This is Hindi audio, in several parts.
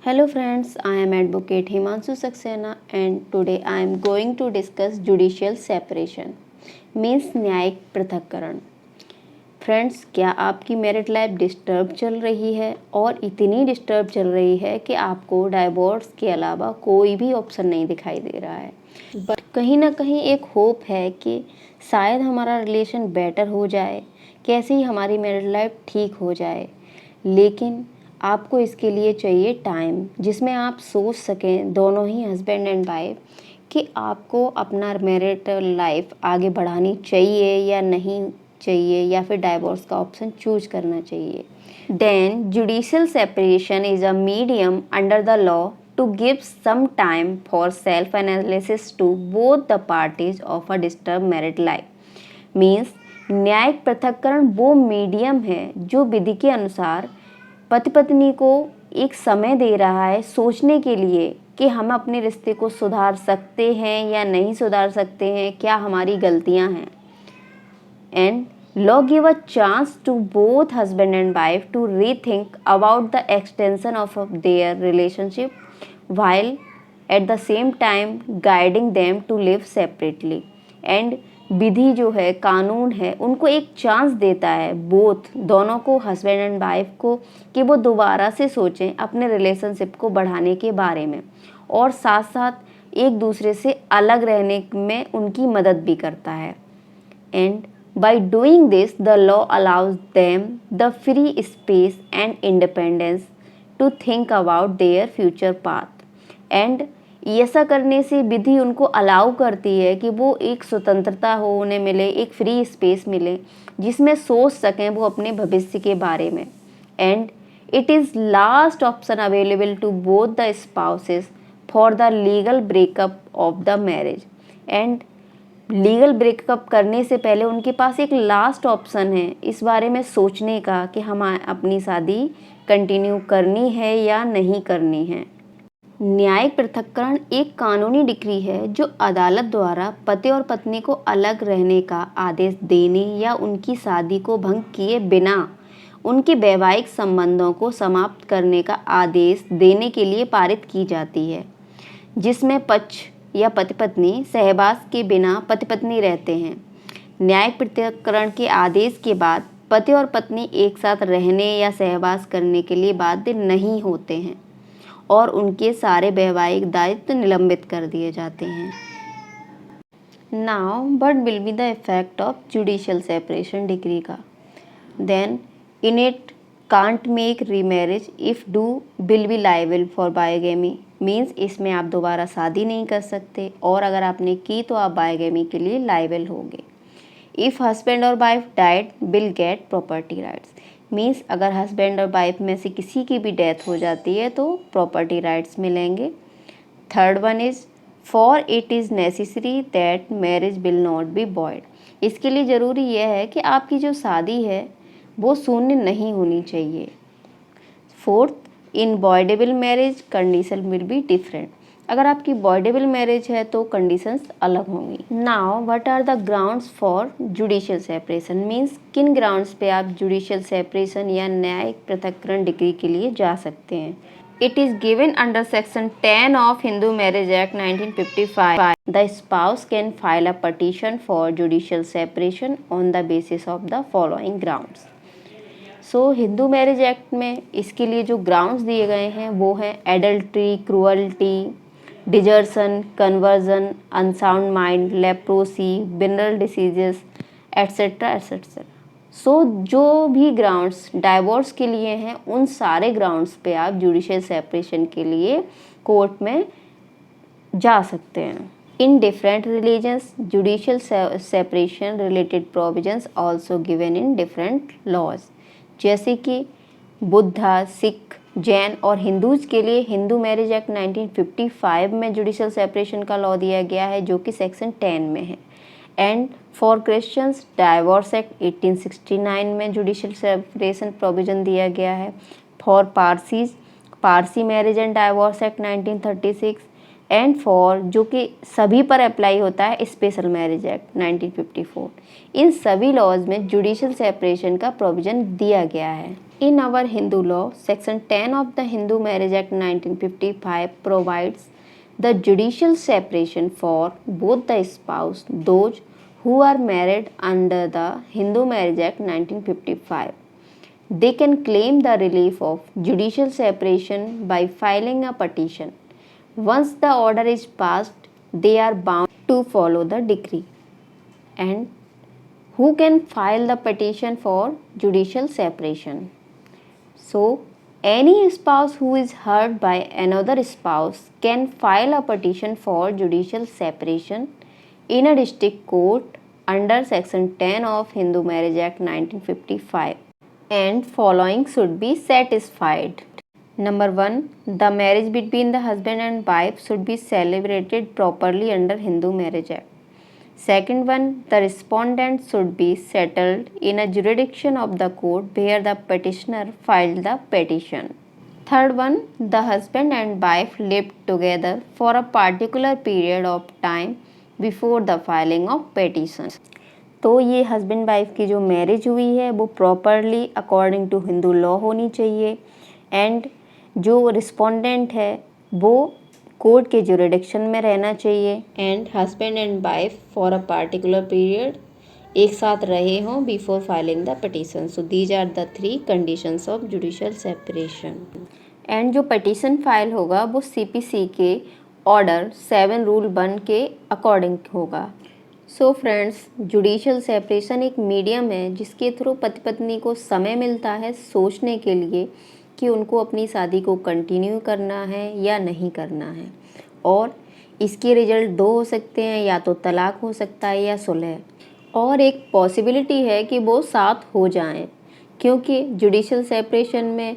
Hello friends, I am Advocate Himanshu Saxena and today I am going to discuss judicial separation means न्यायिक पृथक्करण। फ्रेंड्स, क्या आपकी मैरिड लाइफ डिस्टर्ब चल रही है और इतनी डिस्टर्ब चल रही है कि आपको डाइवोर्स के अलावा कोई भी ऑप्शन नहीं दिखाई दे रहा है, बट कहीं ना कहीं एक होप है कि शायद हमारा रिलेशन बेटर हो जाए, कैसे ही हमारी मैरिड लाइफ ठीक हो जाए। लेकिन आपको इसके लिए चाहिए टाइम, जिसमें आप सोच सकें, दोनों ही हस्बैंड एंड वाइफ, कि आपको अपना मैरिटल लाइफ आगे बढ़ानी चाहिए या नहीं चाहिए, या फिर डाइवोर्स का ऑप्शन चूज करना चाहिए। Then judicial separation is a medium under the law to give some time for self analysis to both the parties of a disturb married life. Means न्यायिक पृथक्करण वो मीडियम है जो विधि के अनुसार पति पत्नी को एक समय दे रहा है सोचने के लिए कि हम अपने रिश्ते को सुधार सकते हैं या नहीं सुधार सकते हैं, क्या हमारी गलतियां हैं। And law give a chance to both husband and wife to rethink about the extension of their relationship while at the same time guiding them to live separately। And विधि जो है, कानून है, उनको एक चांस देता है, बोथ दोनों को, हस्बैंड एंड वाइफ को, कि वो दोबारा से सोचें अपने रिलेशनशिप को बढ़ाने के बारे में, और साथ साथ एक दूसरे से अलग रहने में उनकी मदद भी करता है। And by doing this the law allows them the free space and independence to think about their future path। And ऐसा करने से विधि उनको अलाउ करती है कि वो एक स्वतंत्रता हो, उन्हें मिले, एक फ्री स्पेस मिले जिसमें सोच सकें वो अपने भविष्य के बारे में। And it is last option available to both the spouses for the legal breakup of the marriage. And legal breakup करने से पहले उनके पास एक लास्ट ऑप्शन है इस बारे में सोचने का कि हम अपनी शादी कंटिन्यू करनी है या नहीं करनी है। न्यायिक पृथक्करण एक कानूनी डिक्री है जो अदालत द्वारा पति और पत्नी को अलग रहने का आदेश देने या उनकी शादी को भंग किए बिना उनके वैवाहिक संबंधों को समाप्त करने का आदेश देने के लिए पारित की जाती है, जिसमें पक्ष या पति पत्नी सहवास के बिना पति पत्नी रहते हैं। न्यायिक पृथक्करण के आदेश के बाद पति और पत्नी एक साथ रहने या सहवास करने के लिए बाध्य नहीं होते हैं और उनके सारे वैवाहिक दायित्व निलंबित कर दिए जाते हैं। Now what will be the effect of judicial separation decree का? Then in it can't make remarriage if do will be liable for bigamy. Means इसमें आप दोबारा शादी नहीं कर सकते, और अगर आपने की तो आप बायोगेमी के लिए लाइबल होंगे। इफ़ हस्बैंड और wife died will get property rights. Means अगर हस्बैंड और वाइफ में से किसी की भी डेथ हो जाती है तो प्रॉपर्टी राइट्स मिलेंगे। Third one is for it is necessary that marriage will not be void. इसके लिए ज़रूरी यह है कि आपकी जो शादी है वो शून्य नहीं होनी चाहिए। Fourth, in voidable marriage condition will be different. अगर आपकी वॉइडेबल मैरिज है तो कंडीशंस अलग होंगी। Now what are the grounds for judicial separation. Means किन ग्राउंड्स पे आप जुडिशियल सेपरेशन या न्यायिक पृथक्करण डिग्री के लिए जा सकते हैं। It is given under section 10 of Hindu marriage act 1955। The spouse can file a petition for judicial separation on the basis of the following grounds. So Hindu marriage act में इसके लिए जो ग्राउंड्स दिए गए हैं वो हैं adultery, cruelty, desertion, conversion, unsound mind, leprosy, mineral diseases, etcetera etcetera. So जो भी ग्राउंड्स डाइवोर्स के लिए हैं उन सारे ग्राउंड्स पे आप जुडिशियल सेपरेशन के लिए कोर्ट में जा सकते हैं। In different religions judicial separation related provisions also given in different laws. जैसे कि बुद्धा, सिख, जैन और हिंदूज के लिए हिंदू मैरिज एक्ट 1955 में जुडिशियल सेपरेशन का लॉ दिया गया है जो कि सेक्शन 10 में है। And for Christians divorce act 1869 में जुडिशियल सेपरेशन प्रोविजन दिया गया है। For Parsis Parsi marriage and divorce act 1936, and for जो कि सभी पर अप्लाई होता है स्पेशल मैरिज एक्ट 1954। इन सभी लॉज में जुडिशियल सेपरेशन का प्रोविजन दिया गया है। In our Hindu law section 10 of the Hindu marriage act 1955 provides the judicial separation for both the spouse those who are married under the Hindu Marriage Act 1955. They can claim the relief of judicial separation by filing a petition. Once the order is passed, they are bound to follow the decree. And who can file the petition for judicial separation? So, any spouse who is hurt by another spouse can file a petition for judicial separation in a district court under section 10 of Hindu Marriage Act 1955, and following should be satisfied. Number 1, the marriage between the husband and wife should be celebrated properly under Hindu Marriage Act. Second one, the respondent should be settled in a jurisdiction of the court where the petitioner filed the petition. Third one, the husband and wife lived together for a particular period of time before the filing of petition. तो ये हस्बैंड वाइफ की जो मैरिज हुई है वो properly according to Hindu law होनी चाहिए, एंड जो रिस्पोंडेंट है वो कोर्ट के जुरिडिक्शन में रहना चाहिए, and husband and wife for a particular period एक साथ रहे हों before filing the petition. So these are the 3 conditions of judicial separation. And जो पिटीशन फाइल होगा वो CPC के ऑर्डर 7 रूल 1 के अकॉर्डिंग होगा। सो फ्रेंड्स, जुडिशियल सेपरेशन एक मीडियम है जिसके थ्रू पति पत्नी को समय मिलता है सोचने के लिए कि उनको अपनी शादी को कंटिन्यू करना है या नहीं करना है, और इसके रिजल्ट 2 हो सकते हैं, या तो तलाक हो सकता है या सुलह, और एक पॉसिबिलिटी है कि वो साथ हो जाएं, क्योंकि जुडिशियल सेपरेशन में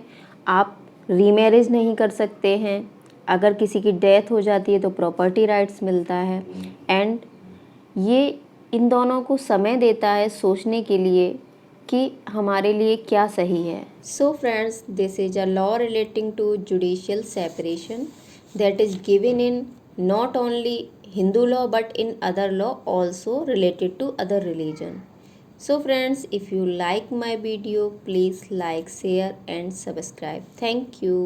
आप रीमैरिज नहीं कर सकते हैं। अगर किसी की डेथ हो जाती है तो प्रॉपर्टी राइट्स मिलता है, एंड ये इन दोनों को समय देता है सोचने के लिए कि हमारे लिए क्या सही है। So friends, this is a law relating to judicial separation that is given in not only Hindu law but in other law also related to other religion. So friends, if you like my video, please like, share and subscribe. Thank you.